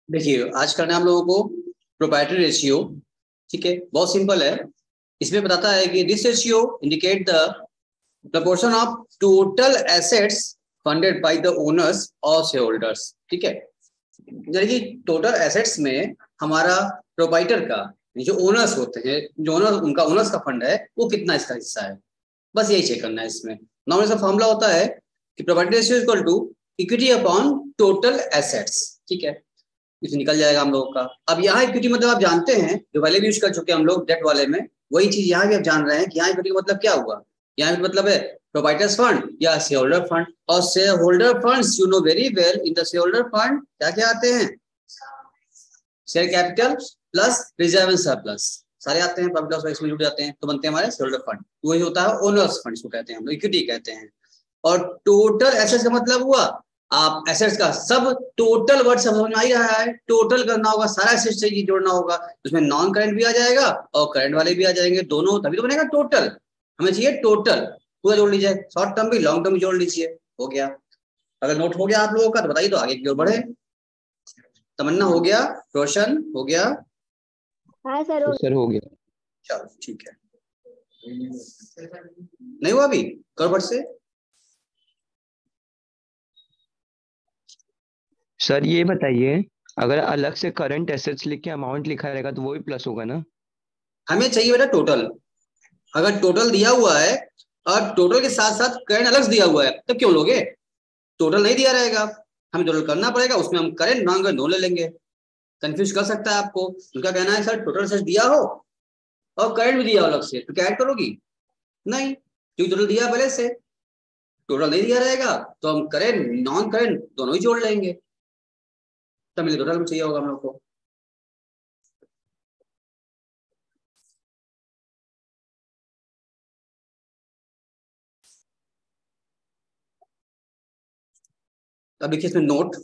देखिए आज करना है हम लोगों को प्रोप्राइटरी रेशियो। ठीक है, बहुत सिंपल है। इसमें बताता है कि this ratio indicate the proportion of total assets funded by the owners और शेयर होल्डर्स। ठीक है, यानी कि टोटल एसेट्स में हमारा प्रोप्राइटर का जो ओनर्स होते हैं, जो ओनर उनका ओनर्स का फंड है वो कितना इसका हिस्सा है, बस यही चेक करना है। इसमें नॉर्मल सा फॉर्मूला होता है कि proprietary ratio equal to equity upon total assets. ठीक है, इसमें निकल जाएगा हम लोगों का। अब यहाँ इक्विटी मतलब आप जानते हैं, जो पहले भी यूज कर चुके हैं हम लोग डेट वाले में, वही चीज यहाँ भी आप जान रहे हैं कि यहाँ इक्विटी का मतलब क्या हुआ। यहाँ भी मतलब है प्रोप्राइटर्स फंड या शेयर होल्डर फंड। और share holder funds you know very well, in the share holder fund क्या क्या आते हैं, share capital plus reserve and surplus सारे आते हैं, प्रॉफिट लॉस इसमें जुड़ जाते हैं, तो बनते हैं हमारे शेयर होल्डर फंड। वही होता है ओनर्स फंड, इसको कहते हैं हम लोग, इक्विटी कहते हैं। और टोटल एसेट्स का मतलब हुआ, आप एसेट्स का सब टोटल वर्ड सब समझ में आ ही रहा है, टोटल करना होगा, सारा एसेट्स से जोड़ना होगा, उसमें नॉन करंट भी आ जाएगा और करंट वाले भी आ जाएंगे, दोनों, तभी तो बनेगा टोटल। हमें चाहिए टोटल, पूरा जोड़ लीजिए, शॉर्ट टर्म भी लॉन्ग टर्म भी जोड़ लीजिए, हो गया। अगर नोट हो गया आप लोगों का तो बताइए, तो आगे की ओर बढ़े। तमन्ना हो गया, रोशन हो गया, हाँ सर सर हो गया। चलो ठीक है। नहीं हुआ अभी, करो फट से। सर ये बताइए, अगर अलग से करंट एसेट्स लिख के अमाउंट लिखा रहेगा तो वो भी प्लस होगा ना? हमें चाहिए बेटा टोटल। अगर टोटल दिया हुआ है और टोटल के साथ साथ करंट अलग से दिया हुआ है, तो क्यों लोगे? टोटल नहीं दिया रहेगा, हमें टोटल करना पड़ेगा, उसमें हम करंट नॉन करंट दोनों ले लेंगे। कंफ्यूज कर सकता है आपको। उनका कहना है सर टोटल एसेट्स दिया हो और करंट भी दिया हो अलग से, तो क्या ऐड करोगी? नहीं, क्योंकि टोटल दिया पहले से। टोटल नहीं दिया रहेगा तो हम करंट नॉन करंट दोनों ही जोड़ लेंगे, तब मिले टोटल चाहिए होगा हम लोग को। अब देखिए इसमें note,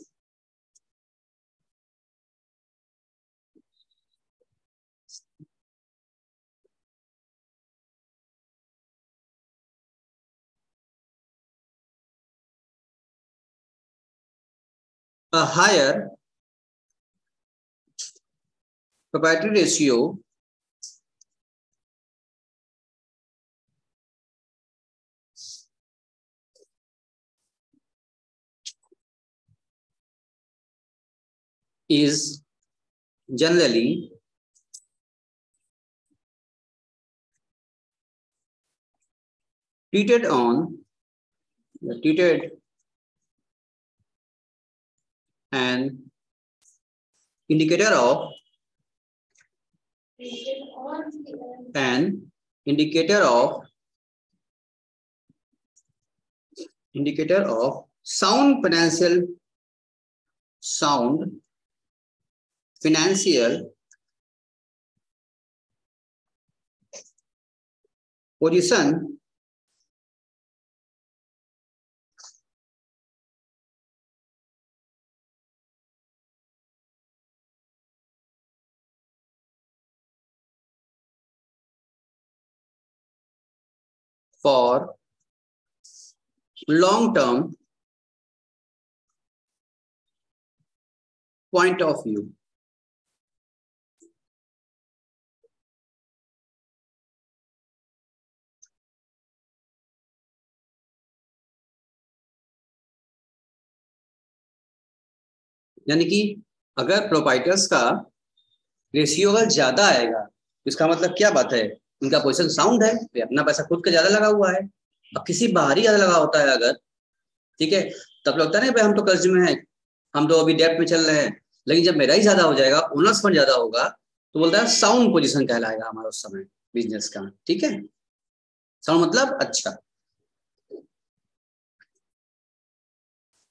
a higher proprietary ratio is generally treated an indicator of sound financial position for long term point of view। यानी कि अगर प्रोपाइटर्स का रेशियो अगर ज्यादा आएगा तो इसका मतलब क्या बात है, उनका पोजीशन साउंड है, तो अपना पैसा खुद का ज्यादा लगा हुआ है। अब किसी बाहरी ज्यादा लगा होता है अगर, ठीक है, तब लगता है ना भाई हम तो कर्ज में है, हम तो अभी डेट में चल रहे हैं। लेकिन जब मेरा ही ज्यादा हो जाएगा, ओनर्स फंड ज्यादा होगा, तो बोलता है साउंड पोजीशन कहलाएगा हमारा उस समय बिजनेस का। ठीक है, साउंड मतलब अच्छा।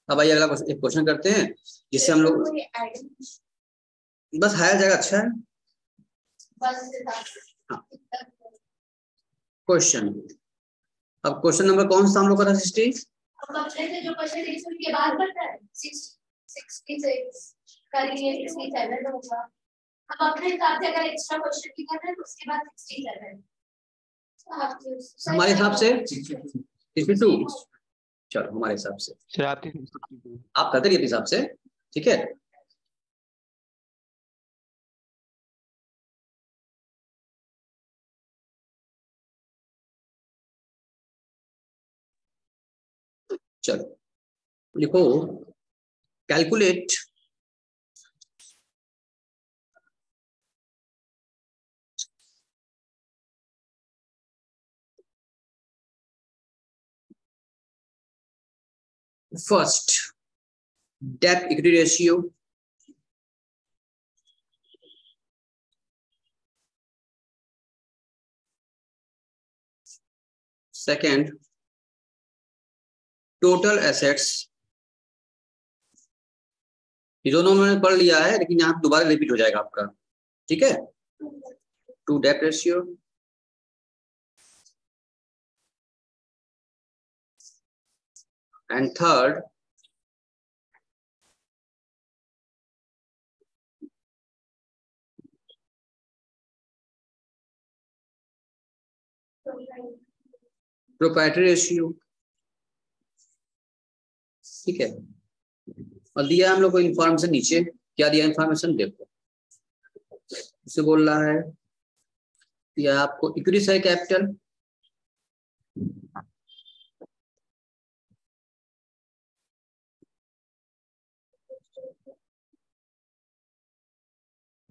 अब आइए अगला एक क्वेश्चन करते हैं जिससे हम लोग, बस हायर जाएगा, अच्छा है। क्वेश्चन, अब क्वेश्चन नंबर कौन सा हम लोग का था? 60 जो क्वेश्चन के बाद बढ़ता है 66 करिए 67 होगा। अब अपने हिसाब से अगर एक्स्ट्रा क्वेश्चन भी कर रहे हैं तो उसके बाद 67 हमारे हिसाब से 62। चलो हमारे हिसाब से, सर आपके आप करते रहिए हिसाब से, ठीक है। चलो लिखो calculate first date equity ratio, second total assets, ये दोनों उन्होंने पढ़ लिया है लेकिन यहाँ दोबारा रिपीट हो जाएगा आपका, ठीक है। Two debt ratio, and third proprietary ratio, ठीक है। और दिया हम लोग को इंफॉर्मेशन नीचे, क्या दिया इंफॉर्मेशन देखो, इसे बोल रहा है कि आपको equity share capital,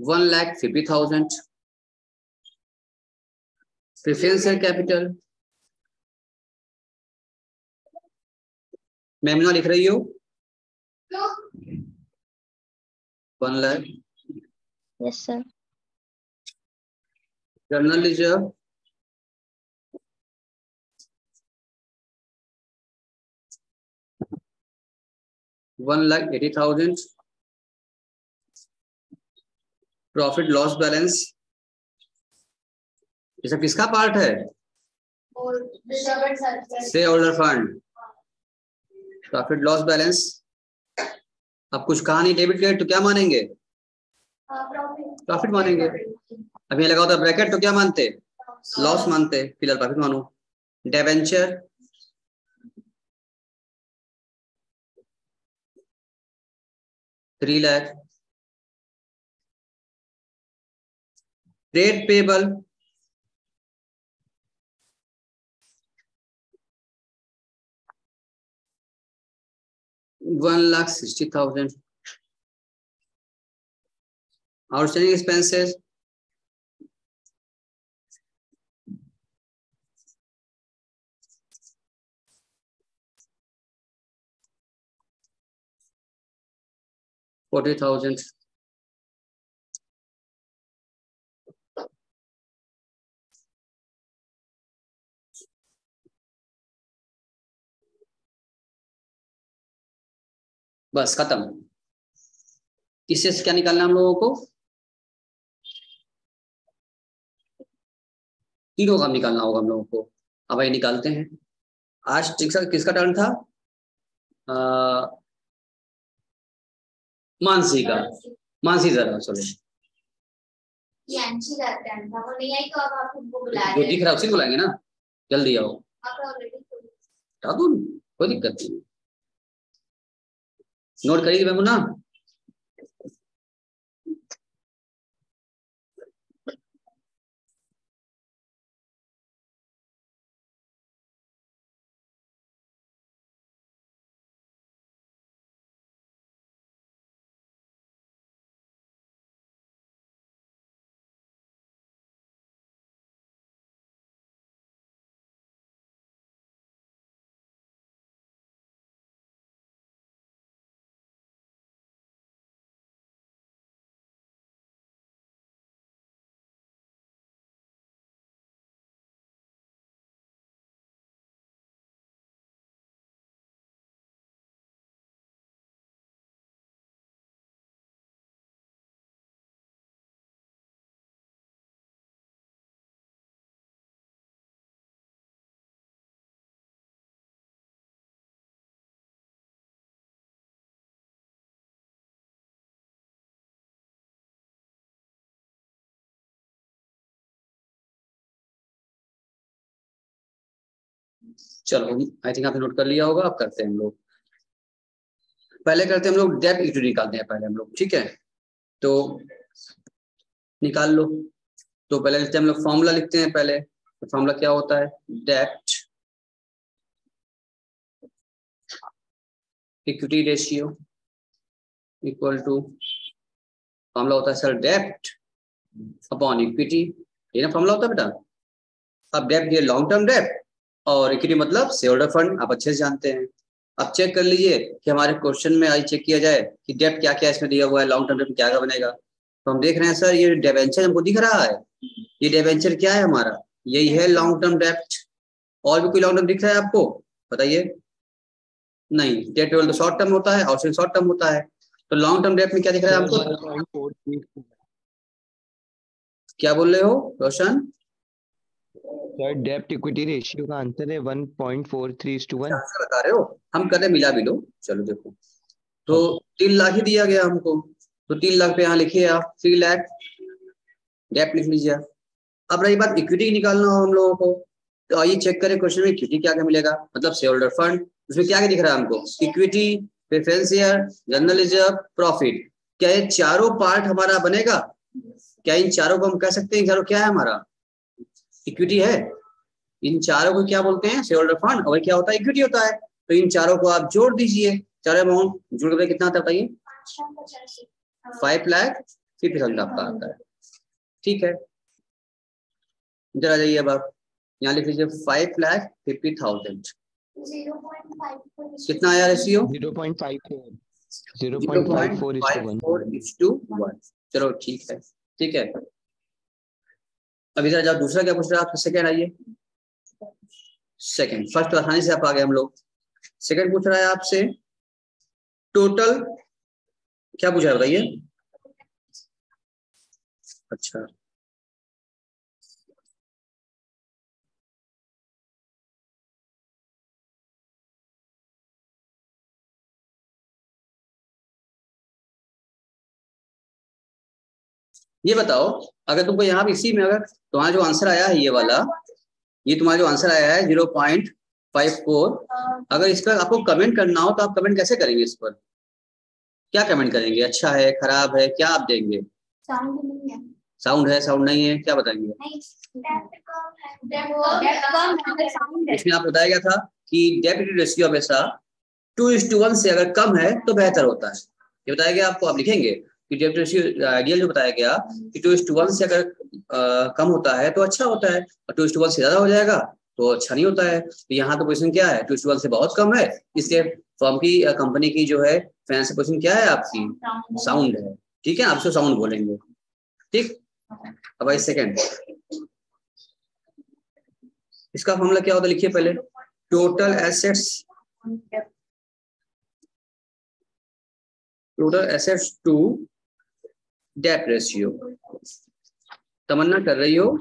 $1,50,000, preference share capital, ma'am लिख रही हो 1 lakh, yes sir. General reserve, $1,80,000, profit loss balance, ये सब किसका पार्ट है? Share holder fund, profit loss balance. अब कुछ कहा नहीं डेबिट क्रेडिट तो क्या मानेंगे? प्रॉफिट मानेंगे। अब ये लगा होता ब्रैकेट तो क्या मानते? लॉस मानते, फिलहाल प्रॉफिट मानो। Debenture, $3 lakh, trade payable, $1,60,000, outstanding expenses $40,000, बस खत्म। इससे क्या निकालना हम लोगों को? तीनों काम निकालना होगा हम लोगों को। अब ये निकालते हैं। आज किसका टर्न था? मानसी का। मानसी जरा चलो, वो नहीं आई तो अब आप उनको बुला जो दिख रहा है उसी को बुलाएंगे ना, जल्दी आओ। बता दूं, कोई दिक्कत नहीं, नोट करिए मैं ना। चलो आई थिंक आपने नोट कर लिया होगा। अब करते हैं हम लोग, पहले करते हैं हम लोग डेट इक्विटी निकालते हैं पहले हम लोग, ठीक है। तो निकाल लो। तो पहले लिखते हैं हम लोग, फॉर्मूला लिखते हैं पहले। तो फॉर्मूला क्या होता है? Debt equity ratio equal to formula होता है सर डेप्ट अपॉन इक्विटी, ये ना फॉर्मूला होता है बेटा। अब डेप्ट ये लॉन्ग टर्म डेप्ट और इक्विटी मतलब शेयर होल्डर फंड, आप अच्छे से जानते हैं। अब चेक कर लीजिए कि हमारे क्वेश्चन में आज चेक किया जाए कि डेप्ट क्या क्या इसमें दिया हुआ है, लॉन्ग टर्म डेप्ट क्या क्या बनेगा। तो हम देख रहे हैं सर ये डिबेंचर हमको दिख रहा है, ये डिबेंचर क्या है हमारा, यही है लॉन्ग टर्म डेप्ट। और भी कोई लॉन्ग टर्म दिख रहा है आपको बताइए? नहीं, डेट तो शॉर्ट टर्म होता है, आउटस्टैंडिंग शॉर्ट टर्म होता है। तो लॉन्ग टर्म डेट में क्या दिख रहा है आपको? क्या बोल रहे हो रोशन? सर डेप्ट इक्विटी रेशियो का आंसर है 1.43:1। बता रहे हो, हम कर रहे मिला भी लो। चलो देखो, तो 3 लाख ही दिया गया हमको, तो 3 लाख पे यहाँ लिखिए आप 3 लाख डेप्ट लिख लीजिए। अब रही बात इक्विटी निकालना हो हम लोगों को, तो आइए चेक करें क्वेश्चन में इक्विटी क्या क्या मिलेगा, मतलब शेयर होल्डर फंड। उसमें क्या क्या दिख रहा है हमको? Equity, preference share, general reserve, profit. क्या ये चारों पार्ट हमारा बनेगा? क्या इन चारों को हम कह सकते हैं चारों क्या है हमारा? इक्विटी है। इन चारों को क्या बोलते हैं? Share holder fund. और क्या होता है? इक्विटी होता है। तो इन चारों को आप जोड़ दीजिए, चारों अमाउंट जोड़ कर कितना आता है बताइए? 5,50,000 आपका आता है। ठीक है, इधर आ जाइए। अब आप यहाँ लिख लीजिए 5,50,000। कितना आया रेशियो? 0.54:1। चलो ठीक है, ठीक है। अब इधर जाओ, दूसरा क्या पूछ रहा है आप? सेकंड आइए। सेकंड, फर्स्ट तो आसानी से आप आ गए हम लोग। सेकंड पूछ रहा है आपसे टोटल, क्या पूछा है बताइए? अच्छा, ये बताओ, अगर तुमको यहाँ भी इसी में अगर तुम्हारा जो आंसर आया है ये वाला, ये तुम्हारा जो आंसर आया है 0.54, अगर इस पर आपको कमेंट करना हो तो आप कमेंट कैसे करेंगे? इस पर क्या कमेंट करेंगे? अच्छा है, खराब है, क्या आप देंगे? साउंड है, साउंड नहीं है, क्या बताएंगे? इसमें आप बताया गया था कि डेप्ट रेशियो हमेशा 2:1 से अगर कम है तो बेहतर होता है। ये बताया गया आपको, आप लिखेंगे कि डेप्ट रेशियो आइडियल जो बताया गया कि 2:1 से अगर कम होता है तो अच्छा होता है, और 2:1 से ज्यादा हो जाएगा तो अच्छा नहीं होता है। तो यहाँ तो पोजीशन क्या है? 2:1 से बहुत कम है, इसलिए फर्म की कंपनी की जो है फाइनेंशियल पोजीशन क्या है आपकी? साउंड है। ठीक है, आप उसको साउंड बोलेंगे। ठीक, अब आई सेकेंड, इसका फॉर्मूला क्या होता है लिखिए पहले। Total assets to debt ratio. Tamanna कर रही हो?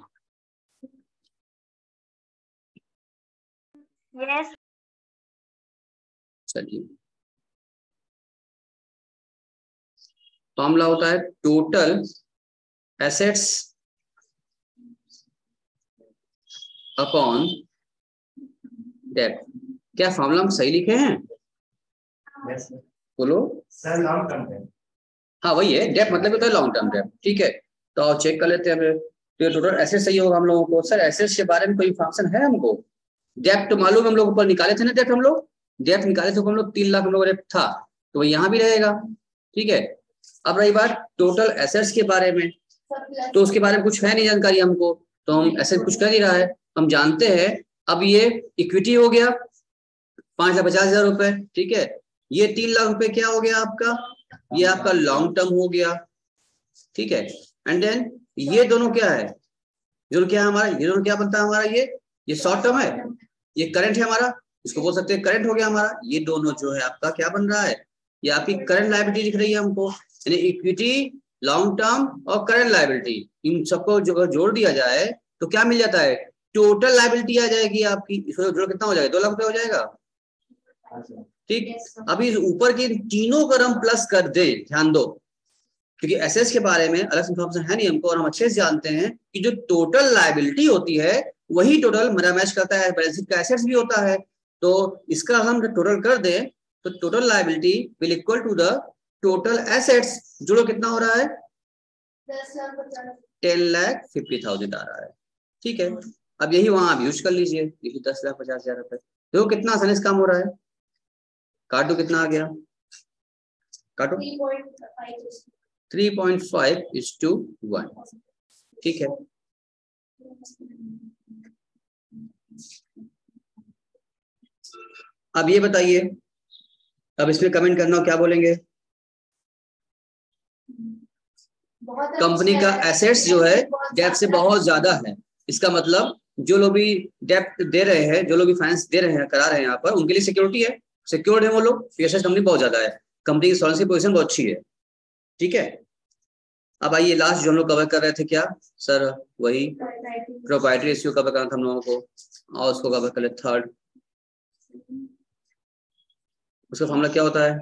यस। चलिए, फॉर्मूला होता है टोटल एसेट्स अपॉन डेट। क्या फॉर्मूला हम सही लिखे हैं? बोलो सर, लॉन्ग टर्म है। हाँ वही है, डेट मतलब होता है लॉन्ग टर्म डेट। ठीक है, तो चेक कर लेते हैं। तो टोटल एसेट सही होगा हम लोगों को। सर एसेट्स के बारे में कोई इंफॉर्मेशन है हमको? डेट तो मालूम हम लोग ऊपर निकाले थे ना, डेट हम लोग डेट निकाले थे हम लोग 3 लाख हम लोग डेट था, तो वो यहाँ भी रहेगा। ठीक है, अब रही बात टोटल एसेट्स के बारे में, तो उसके बारे में कुछ है नहीं जानकारी हमको, तो हम एसेट कुछ कर नहीं रहा है। हम जानते हैं अब ये इक्विटी हो गया 5,50,000 रुपए। ठीक है, ये 3 लाख रुपए क्या हो गया आपका? ये आपका लॉन्ग टर्म हो गया। ठीक है, एंड देन ये दोनों क्या है? जो क्या है हमारा, ये दोनों क्या बनता है हमारा? ये शॉर्ट टर्म है, ये करंट है हमारा, इसको बोल सकते हैं करंट हो गया हमारा। ये दोनों जो है आपका क्या बन रहा है? ये आपकी करंट लायबिलिटी दिख रही है हमको, यानी इक्विटी, लॉन्ग टर्म और करंट लायबिलिटी, इन सबको जो जोड़ दिया जाए तो क्या मिल जाता है? टोटल लायबिलिटी आ जाएगी आपकी। इसको जोड़ कितना हो जाएगा? 2 लाख रुपए हो जाएगा। ठीक, अभी इस ऊपर के तीनों का हम प्लस कर दे, ध्यान दो, क्योंकि एसेट्स के बारे में अलग से इंफॉर्मेशन है नहीं हमको, और हम अच्छे से जानते हैं कि जो टोटल लायबिलिटी होती है वही टोटल मेरा मैच करता है, बैलेंस शीट का एसेट्स भी होता है। तो इसका हम टोटल कर दें तो total liability will equal to the total assets. जोड़ो कितना हो रहा है? 10,50,000 आ रहा है। ठीक है, अब यही वहां आप यूज कर लीजिए, 10,50,000 रुपए। देखो कितना आसानी से काम हो रहा है। काट दो, कितना आ गया, काटो 3.5:1, ठीक है। अब ये बताइए, अब इसमें कमेंट करना हो, क्या बोलेंगे? कंपनी का एसेट्स जो है डेप्थ से बहुत ज्यादा है, इसका मतलब जो लोग भी डेप्थ दे रहे हैं, जो लोग भी फाइनेंस दे रहे हैं, करा रहे हैं यहाँ पर, उनके लिए सिक्योरिटी है, सिक्योर्ड है वो लोग, एसेट्स कंपनी बहुत ज्यादा है, कंपनी की सॉल्वेंसी पोजीशन बहुत अच्छी है, ठीक है। अब आइए लास्ट जो हम लोग कवर कर रहे थे, क्या सर? वही प्रोप्राइटरी रेशियो कवर करना था हम लोगों को, और उसको कवर कर ले थर्ड। उसका फॉर्मूला क्या होता है?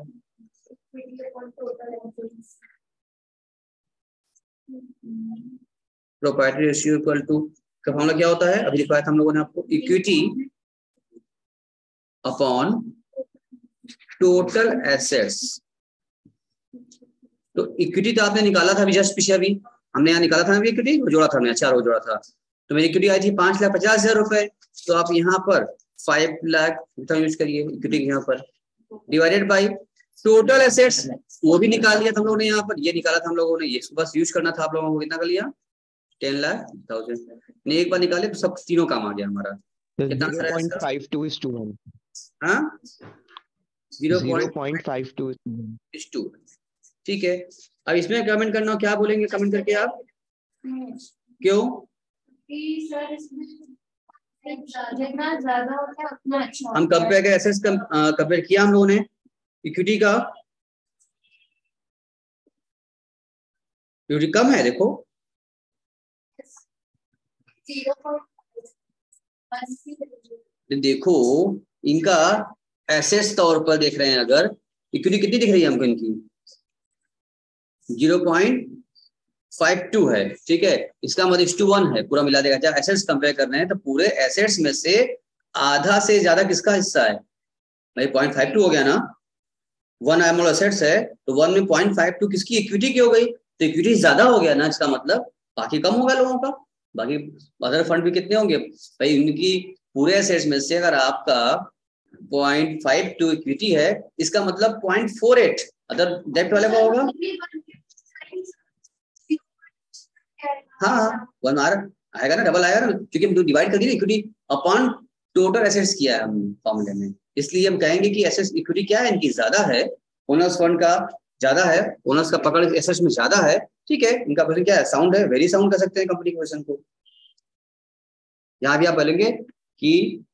प्रोप्राइटरी रेशियो इक्वल टू, का फॉर्मूला क्या होता है? अभी लिखवाया था हम लोगों ने आपको, इक्विटी अपॉन टोटल एसेट्स। तो इक्विटी तो आपने निकाला था अभी जस्ट पीछे, अभी हमने यहाँ निकाला था ना इक्विटी, जोड़ा था हमने, 4 जोड़ा था, तो मेरी इक्विटी आई थी 5,50,000 रुपए। तो आप यहाँ पर 5 लाख यूज करिए इक्विटी यहाँ पर, डिवाइडेड बाई टोटल एसेट्स, वो भी निकाल लिया था हम लोगों ने, यहाँ पर ये निकाला था हम लोगों ने, ये बस यूज करना था आप लोगों को। कितना कर लिया? 10,00,000 ने एक बार निकाले तो सब तीनों काम आ गया हमारा। कितना 0.52:1। हाँ 0.52:1, ठीक है। अब इसमें कमेंट करना हो, क्या बोलेंगे कमेंट करके आप? क्यों? जितना ज्यादा होता है उतना अच्छा। हम कंपेयर के एसेट्स कंपेयर किया हम लोगों ने इक्विटी का, इक्विटी कम है देखो, 0.1 देखो इनका एसेट्स तौर पर देख रहे हैं, अगर इक्विटी कितनी दिख रही है हमको इनकी? 0.52 है, ठीक है। इसका मतलब 1 है, पूरा मिला देगा। जब एसेट्स कंपेयर कर रहे हैं तो पूरे एसेट्स में से आधा से ज्यादा किसका हिस्सा है भाई? 0.52 हो गया ना, 1 एमोल एसेट्स है तो 1 में 0.52 किसकी? इक्विटी की हो गई, तो इक्विटी ज्यादा हो गया ना, इसका मतलब बाकी कम होगा लोगों का, बाकी अदर फंड भी कितने होंगे भाई? उनकी पूरे एसेट्स में से अगर आपका 0.52 इक्विटी है, इसका मतलब 0.48 अदर डेब्ट वाले का होगा। हाँ 1 आएगा ना, डबल आएगा ना, क्योंकि हम डिवाइड कर दिए इक्विटी अपॉन टोटल एसेट्स किया है हम फॉर्मूले में, इसलिए हम कहेंगे कि एसेट्स इक्विटी क्या है इनकी ज्यादा है, ओनर्स फंड का ज्यादा है, ओनर्स का पकड़ एसेट्स में ज्यादा है, ठीक है। इनका पोजीशन क्या है? साउंड है, वेरी साउंड कर सकते हैं कंपनी के पोजीशन को। यहाँ भी आप बोलेंगे कि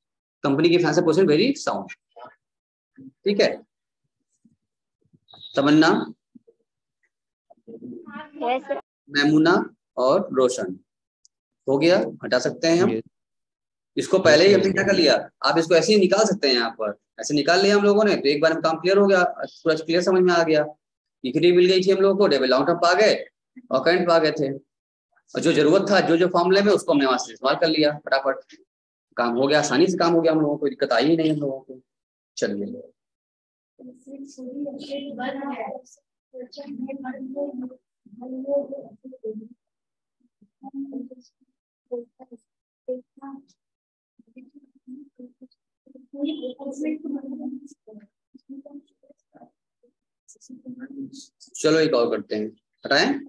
कंपनी की फाइनेंशियल पोजीशन वेरी साउंड, ठीक है। तमन्ना, मैमुना और रोशन, हो गया, हटा सकते हैं हम Yes, इसको। पहले ही yes, हमने क्या कर लिया, आप इसको ऐसे ही निकाल सकते हैं, यहाँ पर ऐसे निकाल लिया हम लोगों ने, तो एक बार में काम क्लियर हो गया, पूरा क्लियर समझ में आ गया। इक्विटी मिल गई थी हम लोगों को, डेबिट लॉन्ग टर्म पा गए और करंट पा गए थे, और जो जरूरत था जो जो फॉर्मूले में, उसको हमने वहां से इस्तेमाल कर लिया, फटाफट काम हो गया, आसानी से काम हो गया हम लोगों को, दिक्कत आई ही नहीं हम लोगों को। चलिए चलो एक और करते हैं, हटाएं,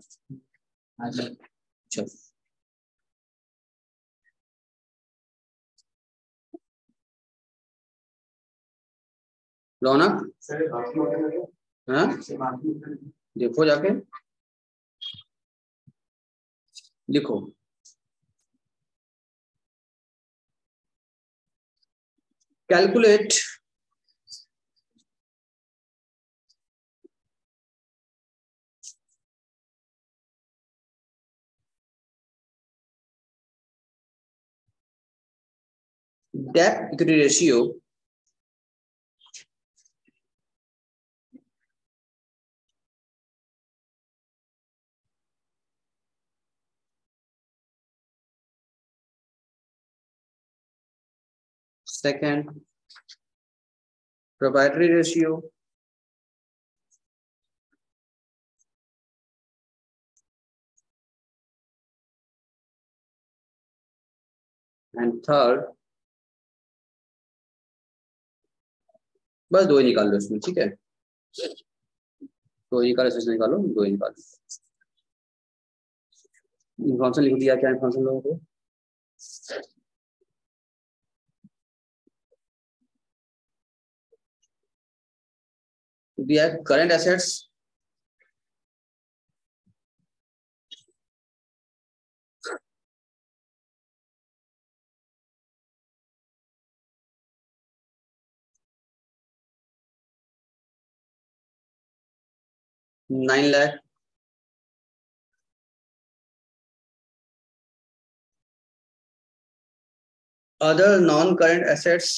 चलो रौनक, हाँ देखो जाके लिखो, calculate debt equity ratio second proprietary ratio and third बस दो ही निकाल लो इसमें, ठीक है, दो ही निकालो, इसमें निकालो, दो ही निकालो। इन्फॉर्मेशन लिख दिया, क्या इन्फॉर्मेशन लोगों को? दिया current assets, ₹9 lakh. Other non current assets,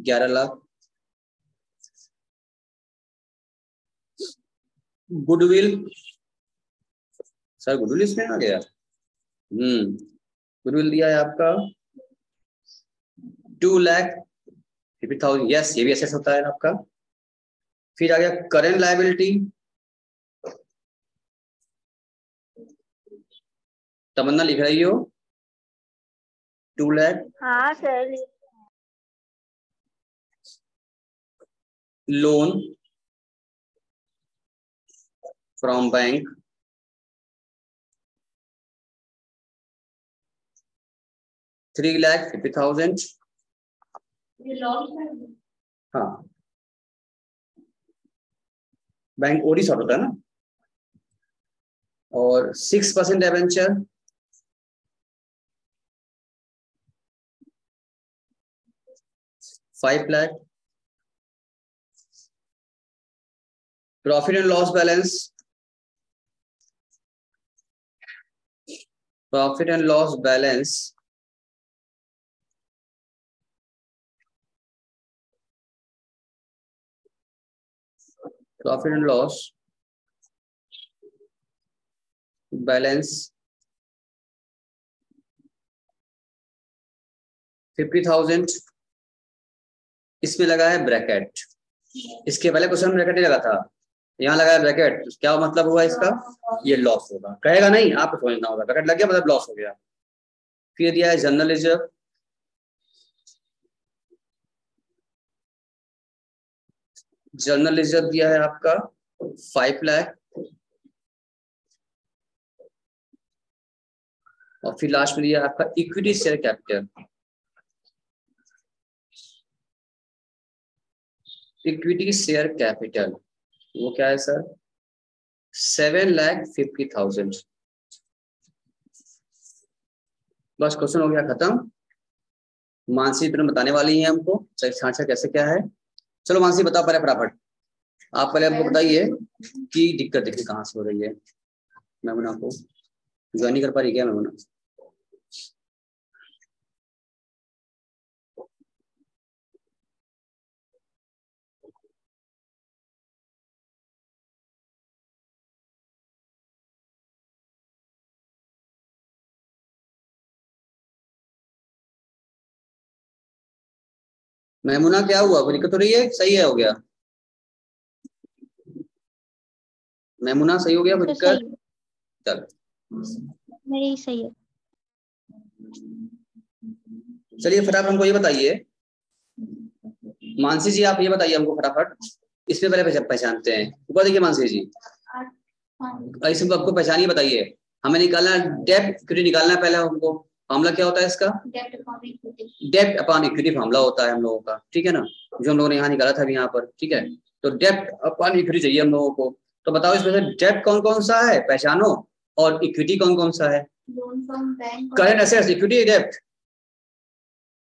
₹11 lakh. Goodwill, sir goodwill इसमें आ गया। गुडविल दिया है आपका 2,50,000। यस, ये भी एसेट होता है आपका। फिर आ गया करंट लायबिलिटी, तमन्ना लिख रही हो 2 लाख। हाँ सर। Loan from bank, ₹3,50,000। ये लॉन्ग हाँ, बैंक ओडी शॉर्ट होता है ना। और 6% एवेंचर, ₹5 lakh. Profit and loss balance, profit and loss balance profit and loss balance 50,000। इसमें लगा है ब्रैकेट, इसके पहले क्वेश्चन में ब्रैकेट नहीं लगा था, यहाँ लगा है ब्रैकेट। क्या मतलब हुआ इसका? ये लॉस होगा, कहेगा नहीं, आपको समझना होगा। ब्रैकेट लग गया मतलब लॉस हो गया। फिर दिया है जनरल रिजर्व, जनरल रिजर्व दिया है आपका 5 लाख। और फिर लास्ट में दिया आपका equity share capital, equity share capital वो क्या है सर? 7,50,000। बस क्वेश्चन हो गया खत्म। मानसी फिर बताने वाली है हमको छाछा कैसे क्या है। चलो मानसी बताओ पहले फटाफट, आप पहले हमको बताइए कि दिक्कत देखिए कहाँ से हो रही है। मैमुना को ज्वाइन नहीं कर पा रही क्या मैमुना? मैमुना क्या हुआ, कोई दिक्कत हो रही है? सही है, हो गया मैमुना, सही हो गया कोई दिक्कत? चल मेरी सही है। चलिए फटाफट हमको ये बताइए, मानसी जी आप ये बताइए हमको फटाफट, इसमें पहले पहचानते हैं। ऊपर देखिए मानसी जी, इसमें आपको पहचानिए, बताइए। हमें निकालना डेब्ट इक्विटी निकालना है पहले हमको। फार्मूला क्या होता है इसका? डेब्ट अपॉन इक्विटी फार्मूला होता है हम लोगों का, ठीक है ना, जो हम लोगों ने यहाँ निकाला था अभी यहाँ पर, ठीक है। तो डेब्ट अपॉन इक्विटी चाहिए हम लोगों को। तो बताओ इसमें से डेब्ट कौन कौन सा है, पहचानो, और इक्विटी कौन कौन सा है? करंट एसेट्स, इक्विटी, डेब्ट,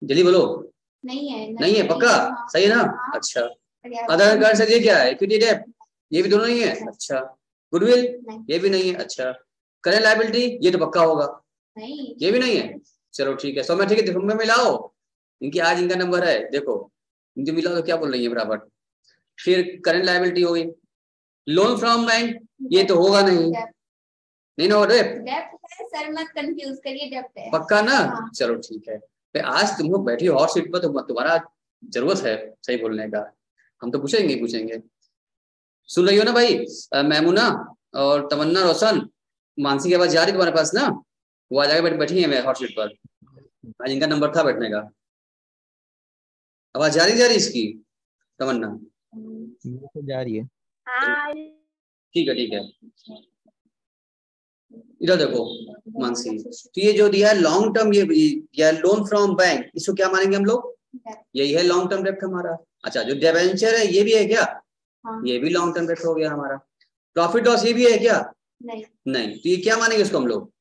जल्दी बोलो। नहीं है पक्का? सही है ना? अच्छा, अदर करंट एसेट्स ये क्या है? इक्विटी, डेब्ट, ये भी दोनों नहीं है। अच्छा, गुडविल ये भी नहीं है। अच्छा, करंट लायबिलिटी ये तो पक्का होगा, ये भी नहीं है। चलो ठीक है, सौ में ठीक है, देखो में मिलाओ, इनकी आज इनका नंबर है, देखो इनके मिलाओ तो क्या बोल रही है बराबर। फिर करंट लायबिलिटी हो गई। लोन फ्रॉम बैंक ये तो होगा नहीं, नहीं ना, डेब्ट सर मत कंफ्यूज करिए, डेब्ट है पक्का ना? चलो ठीक है, फिर आज तुम लोग बैठी हो हॉट सीट पर, तो तुम्हारा जरूरत है सही बोलने का, हम तो पूछेंगे। सुन रही हो ना भाई? मैमुना और तमन्ना, रोशन, मानसी की आवाज जा रही तुम्हारे पास ना? वो आ जाके बैठी है मैं हॉट सीट पर, आज इनका नंबर था बैठने का। आवाज जा रही इसकी तमन्ना? तो जा रही है। हाँ ठीक है ठीक है। इधर देखो मानसी, तो ये जो दिया है लॉन्ग टर्म, ये दिया लोन फ्रॉम बैंक, इसको क्या मानेंगे हम लोग? यही है लॉन्ग टर्म डेप्ट हमारा। अच्छा, जो डिबेंचर है ये भी है क्या? हाँ। ये भी लॉन्ग टर्म डेप्ट हो गया हमारा। प्रॉफिट लॉस ये भी है क्या? नहीं नहीं, तो ये क्या मानेंगे इसको हम लोग?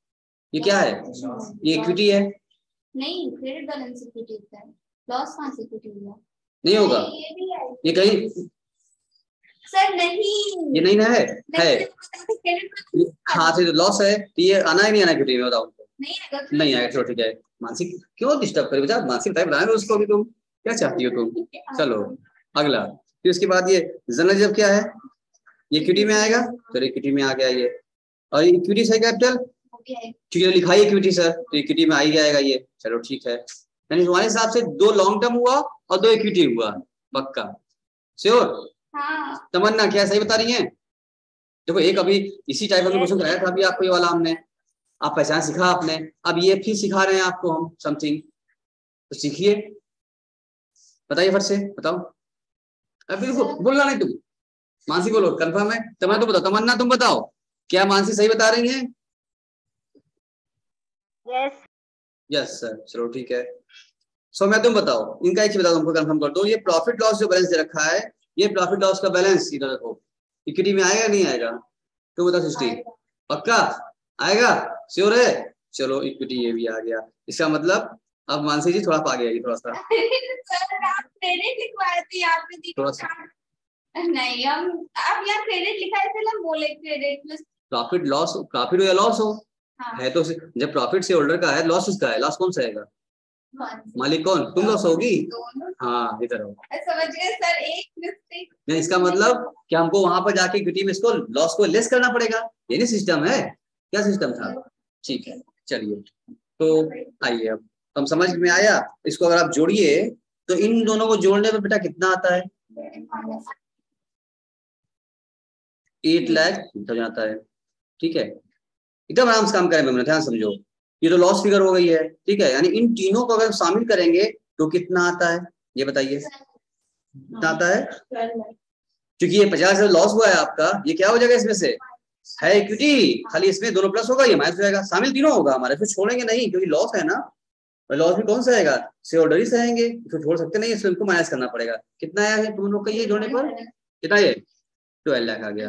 ये क्या है? ये इक्विटी है। नहीं, क्रेडिट बैलेंस इक्विटी होता है, लॉस कहाँ से इक्विटी हुआ? नहीं होगा ये भी है ये कहीं? सर नहीं, ये नहीं ना है? क्रेडिट हाँ, तो लॉस है, तो ये आना ही नहीं आना इक्विटी में, बताओ? नहीं आएगा। नहीं आएगा, चलो ठीक है। मानसिक क्यों डिस्टर्ब करे बेटा? मानसिक टाइप बनाए उसको भी, तुम क्या चाहती हो तुम? चलो अगला, फिर उसके बाद ये जनरल रिजर्व क्या है? ये इक्विटी में आएगा, तो इक्विटी में आ गया ये। और इक्विटी से कैपिटल, ठीक है, लिखा है इक्विटी सर, तो इक्विटी में आ ही जाएगा ये। चलो ठीक है, यानी तुम्हारे हिसाब से 2 लॉन्ग टर्म हुआ और 2 इक्विटी हुआ, पक्का? श्योर? हाँ। तमन्ना क्या सही बता रही हैं? देखो एक अभी इसी टाइप का क्वेश्चन कराया था अभी आपको, ये वाला हमने, आप पहचान सिखा आपने, अब ये फिर सिखा रहे हैं आपको हम समथिंग, तो सीखिए, बताइए फट से बताओ। अब बिल्कुल बोलना नहीं तुम, मानसी बोलो कंफर्म है? तमन्ना तुम बताओ, तमन्ना तुम बताओ, क्या मानसी सही बता रही हैं? यस यस सर, चलो ठीक है। सौम्या तुम बताओ, इनका एक चीज बताओ, तुमको कंफर्म कर दो, ये प्रॉफिट लॉस जो बैलेंस दे रखा है, ये प्रॉफिट लॉस का बैलेंस इधर रखो, इक्विटी में आएगा नहीं आएगा? तुम बताओ सृष्टि, पक्का आएगा? श्योर है? चलो इक्विटी ये भी आ गया, इसका मतलब अब मानसी जी थोड़ा आगे आएगी थोड़ा सा। सर आप क्रेडिट लिखवाए थे यहाँ पे, थोड़ा सा नहीं हम, आप यहाँ क्रेडिट लिखा है इसलिए हम बोले credit plus profit loss, profit हो या लॉस हो, हाँ। है तो जब प्रॉफिट से होल्डर का है, लॉस उसका है, लॉस कौन सा आएगा? मालिक कौन? तुम लॉस होगी। हाँ इधर हो, समझ गए सर, एक मिस्टेक। नहीं इसका मतलब कि हमको वहां पर जाके इक्विटी में इसको लॉस को लेस करना पड़ेगा, ये नहीं सिस्टम है? क्या सिस्टम था? ठीक है चलिए, तो आइए अब हम समझ में आया। इसको अगर आप जोड़िए तो इन दोनों को जोड़ने पर बेटा कितना आता है? 8 लाख आता है। ठीक है, एकदम आराम से काम करें, मैंने ध्यान समझो, ये तो लॉस फिगर हो गई है, ठीक है, यानी इन तीनों को अगर शामिल करेंगे तो कितना आता है ये बताइए? कितना आता है? क्योंकि ये 50,000 लॉस हुआ है आपका, ये क्या हो जाएगा इसमें से? है इक्विटी, खाली इसमें दोनों प्लस होगा, ये माइनस हो जाएगा, शामिल तीनों होगा हमारे, फिर छोड़ेंगे नहीं क्योंकि लॉस है ना, और लॉस भी कौन सा आएगा? शेयर होल्डर ही सहेंगे, फिर छोड़ सकते नहीं, इसको इनको माइनस करना पड़ेगा। कितना आया है तुम लोग का ये जोड़ने पर? कितना ये? 12 लाख आ गया।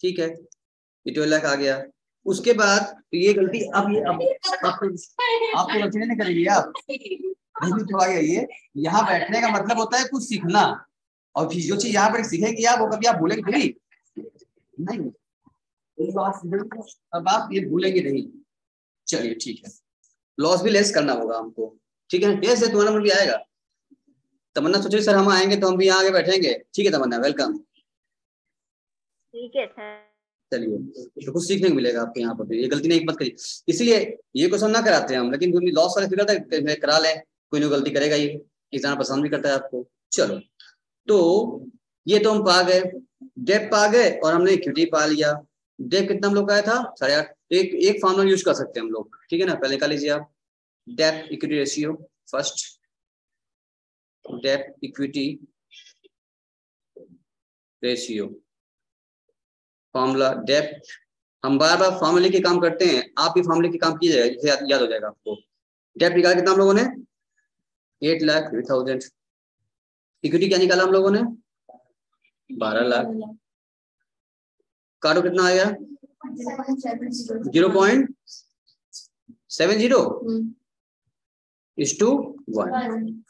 ठीक है, ये 12 लाख आ गया। उसके बाद तो ये गलती अब ये आपको गलती नहीं करेगी आप, नहीं तो आ गया ये, यहाँ बैठने का मतलब होता है कुछ सीखना, और फिर जो चीज यहाँ पर सीखेंगे आप, वो कभी आप भूलेंगे थोड़ी नहीं, अब आप ये भूलेंगे नहीं। चलिए ठीक है, लॉस भी लेस करना होगा हमको, ठीक है, कैसे तुम्हारा नंबर भी आएगा। तमन्ना सोचिए सर हम आएंगे तो हम भी यहाँ आगे बैठेंगे, ठीक है तमन्ना, वेलकम। ठीक है सर। चलिए, तो कुछ सीखने को मिलेगा आपको यहाँ पर, ये गलती नहीं मत करिए, इसलिए ये क्वेश्चन ना कराते हैं हम, लेकिन लॉस वाले फिगर करा लें, कोई नहीं गलती करेगा, ये एग्जाम पसंद भी करता है आपको। चलो, तो ये तो हम पा गए, डेप पा गए और हमने इक्विटी पा लिया। डेप कितना हम लोग का आया था? 8.5। एक फॉर्मूला यूज कर सकते हैं हम लोग, ठीक है ना, पहले निकाल लीजिए आप, debt equity ratio, first debt equity ratio formula debt, हम बार बार फॉर्मूले के काम करते हैं, आप भी फॉर्मूले के काम कीजिएगा, जिससे याद हो जाएगा आपको। डेप निकाला कितना हम लोगों ने? 8,03,000। इक्विटी क्या निकाला हम लोगों ने? 12 लाख। काटो कितना आ गया? 0.70:1।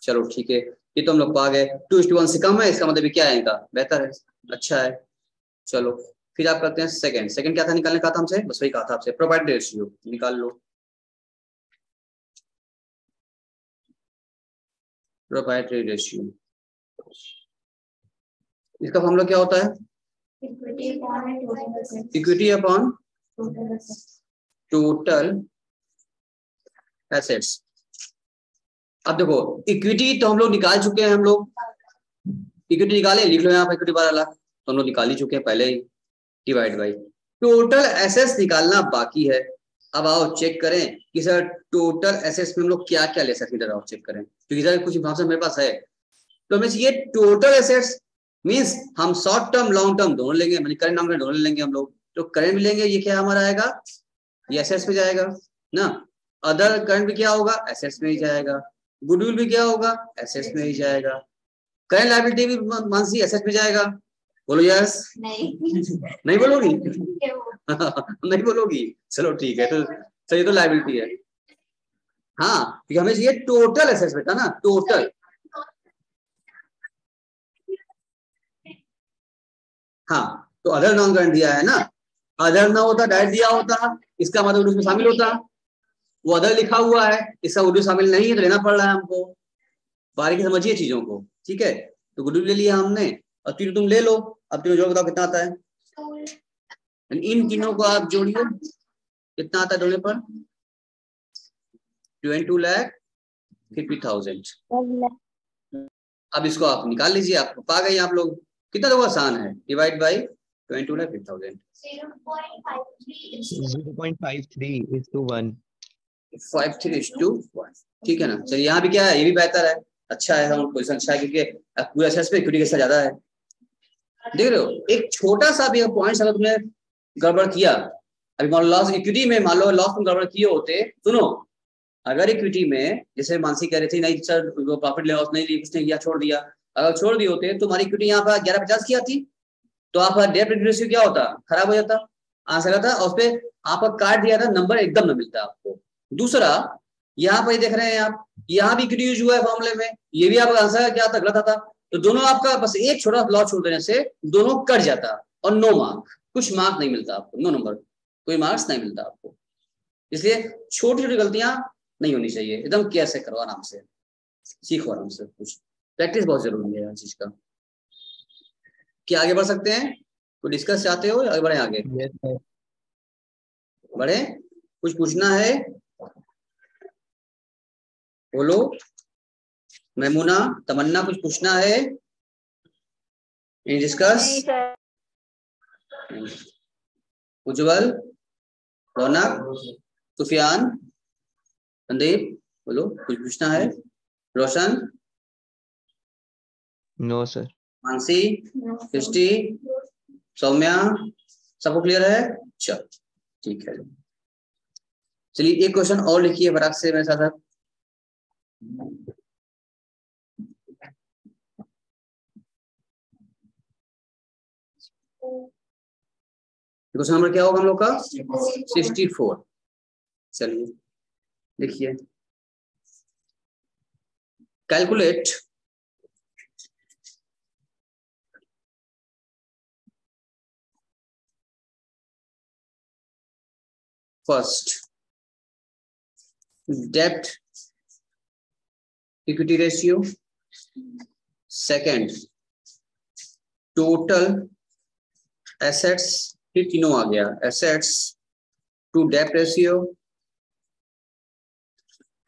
चलो ठीक है, ये तो हम लोग पा गए। 2:1 से कम है, इसका मतलब क्या है इनका? बेहतर है, अच्छा है। चलो फिर आप करते हैं सेकंड क्या था निकालने का था हमसे? बस वही कहा था आपसे, प्रोबेबिलिटी रेशियो निकाल लो। प्रोबेबिलिटी रेशियो, इसका फॉर्मूला क्या होता है? Equity upon total assets. अब देखो इक्विटी तो हम लोग निकाल चुके हैं, हम लोग इक्विटी निकाले, लिख लो यहाँ पर इक्विटी 12 लाख, तो हम लोग निकाल ही चुके हैं पहले ही, डिवाइड बाई टोटल एसेट्स निकालना बाकी है। अब आओ चेक करें कि सर टोटल एसेट्स में हम लोग क्या क्या ले सकते हैं, आओ चेक करें, क्योंकि सर कुछ इन्फॉर्मेशन मेरे पास है। तो हमें चाहिए टोटल एसेट्स, मींस हम शॉर्ट टर्म लॉन्ग टर्म दोनों लेंगे, मतलब करंट नॉन करंट दोनों लेंगे हम लोग। तो करंट भी लेंगे, ये क्या हमारा आएगा, ये एसेट्स में जाएगा ना। अदर करंट भी क्या होगा, एसेट्स में ही जाएगा। गुडविल भी क्या होगा, एसेट्स में ही जाएगा। करंट लायबिलिटी भी मानसी एसेट्स में जाएगा। बोलो यस। नहीं बोलोगी? नहीं बोलोगी, चलो ठीक है। तो ये तो लायबिलिटी है। हाँ, क्योंकि हमें चाहिए टोटल एसेट्स बेटा ना, टोटल। हाँ, तो अदर नॉन करंट दिया है ना, अदर ना होता डायरेक्ट दिया होता, इसका मतलब उसमें शामिल होता। वो अदर लिखा हुआ है, इसका उर्दू शामिल नहीं है, तो लेना पड़ रहा है हमको। बारीकी समझिए चीजों को, ठीक है। तो गुडविल ले लिया हमने, और तीनों तुम ले लो। अब तीनों जोड़ बताओ कितना आता है। इन तीनों को आप जोड़िए, कितना आता है जोड़ने पर, 22,50,000। अब इसको आप निकाल लीजिए, आप पा गए आप लोग। कितना तो आसान है, डिवाइड बाई 22,50,000। 0.53:1। 53:1, ठीक है ना। चलिए यहाँ भी क्या है, ये भी बेहतर है, अच्छा है, हम पोजीशन अच्छा है, क्योंकि पूरा एसेट्स पे इक्विटी के साथ ज्यादा है। देख रहे हो, एक छोटा सा भी पॉइंट अगर तुमने गड़बड़ किया, अभी मान लो लॉस इक्विटी में, मान लो लॉस तुम गड़बड़ किए होते, सुनो, अगर इक्विटी में जैसे मानसी कह रही थी नहीं सर वो प्रॉफिट लॉस नहीं ली, उसने किया छोड़ दिया, अगर छोड़ दिए होते तो हमारी इक्विटी यहाँ पर 1150 की आती, तो आपका डेट रेशियो क्या होता, खराब हो जाता, आ सकता था। और उस पर आपका काट दिया था, नंबर एकदम न मिलता आपको। दूसरा, यहाँ पर देख रहे हैं आप, यहाँ भी इक्विटी यूज हुआ है फॉर्मूले में, ये भी आपका आंसर क्या था, गलत था। तो दोनों आपका बस एक छोटा लॉस छोड़ देने से दोनों कट जाता, और 9 मार्क, कुछ मार्क नहीं मिलता आपको, 9 नंबर, कोई मार्क्स नहीं मिलता आपको। इसलिए छोटी छोटी गलतियां नहीं होनी चाहिए, एकदम केयर से करो, आराम से सीखो, आराम से। कुछ प्रैक्टिस बहुत जरूरी है हर चीज का। क्या आगे बढ़ सकते हैं, कोई डिस्कस चाहते हो या बढ़े आगे? बढ़े, कुछ पूछना है बोलो। मैमुना, तमन्ना, कुछ पूछना है, डिस्कस? उज्जवल, रौनक, सुफियान, संदीप, बोलो कुछ पूछना है। रोशन, नो सर। मानसी, सृष्टि, सौम्या, सबको क्लियर है? चलो ठीक है, चलिए एक क्वेश्चन और लिखिए फटाक से मेरे साथ। क्वेश्चन नंबर क्या होगा हम लोग का, 64। चलिए देखिए, कैलकुलेट फर्स्ट डेब्ट equity ratio, second total assets, ये तीनों आ गया, एसेट्स टू डेब्ट रेशियो।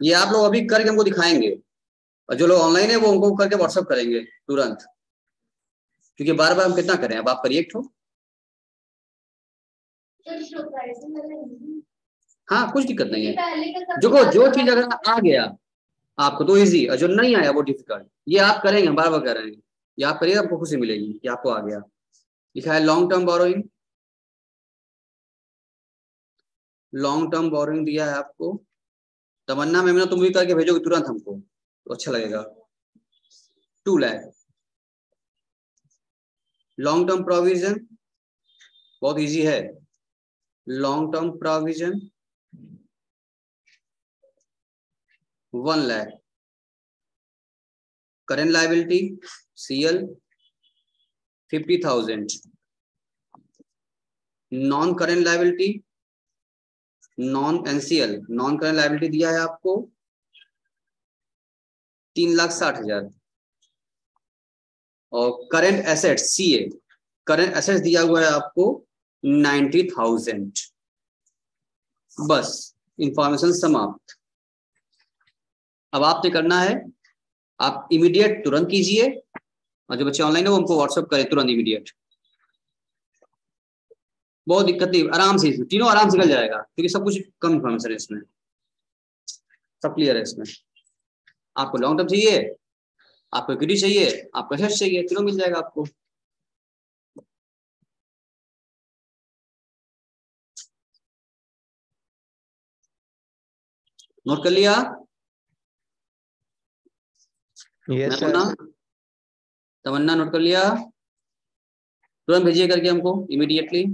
ये आप लोग अभी करके हमको दिखाएंगे, और जो लोग ऑनलाइन है वो हमको करके व्हाट्सएप करेंगे तुरंत, क्योंकि बार बार हम कितना करें, अब आप करिए एक ठो। हाँ कुछ दिक्कत नहीं है, देखो जो चीज अगर आ गया आपको तो इजी, और जो नहीं आया वो डिफिकल्ट, ये आप करेंगे, हम बार बार कर रहे हैं, ये आप करिए, आपको खुशी मिलेगी कि आपको आ गया। लिखा है long term borrowing, long term borrowing दिया है आपको। तमन्ना मैम, तुम भी करके भेजोगे तुरंत हमको तो अच्छा लगेगा। 2 लाख। लॉन्ग टर्म प्रोविजन बहुत इजी है, long term provision 1 lakh. Current liability CL 50,000। Non current liability, non NCL, non current liability दिया है आपको 3,60,000। और current assets CA, current assets दिया हुआ है आपको 90,000। बस इंफॉर्मेशन समाप्त। अब आपने करना है, आप इमीडिएट तुरंत कीजिए, और जो बच्चे ऑनलाइन है वो हमको व्हाट्सएप करें तुरंत इमीडिएट, बहुत दिक्कत नहीं, आराम से तीनों आराम से निकल जाएगा क्योंकि सब कुछ कम इन्फॉर्मेशन है इसमें, सब क्लियर है इसमें। आपको लॉन्ग टर्म चाहिए, आपको इक्विटी चाहिए, आपको एसेट्स चाहिए, तीनों मिल जाएगा आपको। नोट कर लिया? Yes sir. Tamanna, Tamanna note कर लिया? तुरंत भेजिए करके हमको इमीडिएटली।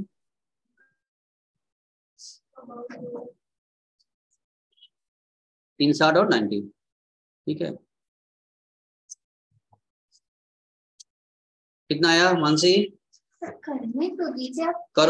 तीन 60 और 90, ठीक है। कितना आया मानसी? करने तो दीजिए आप। करो।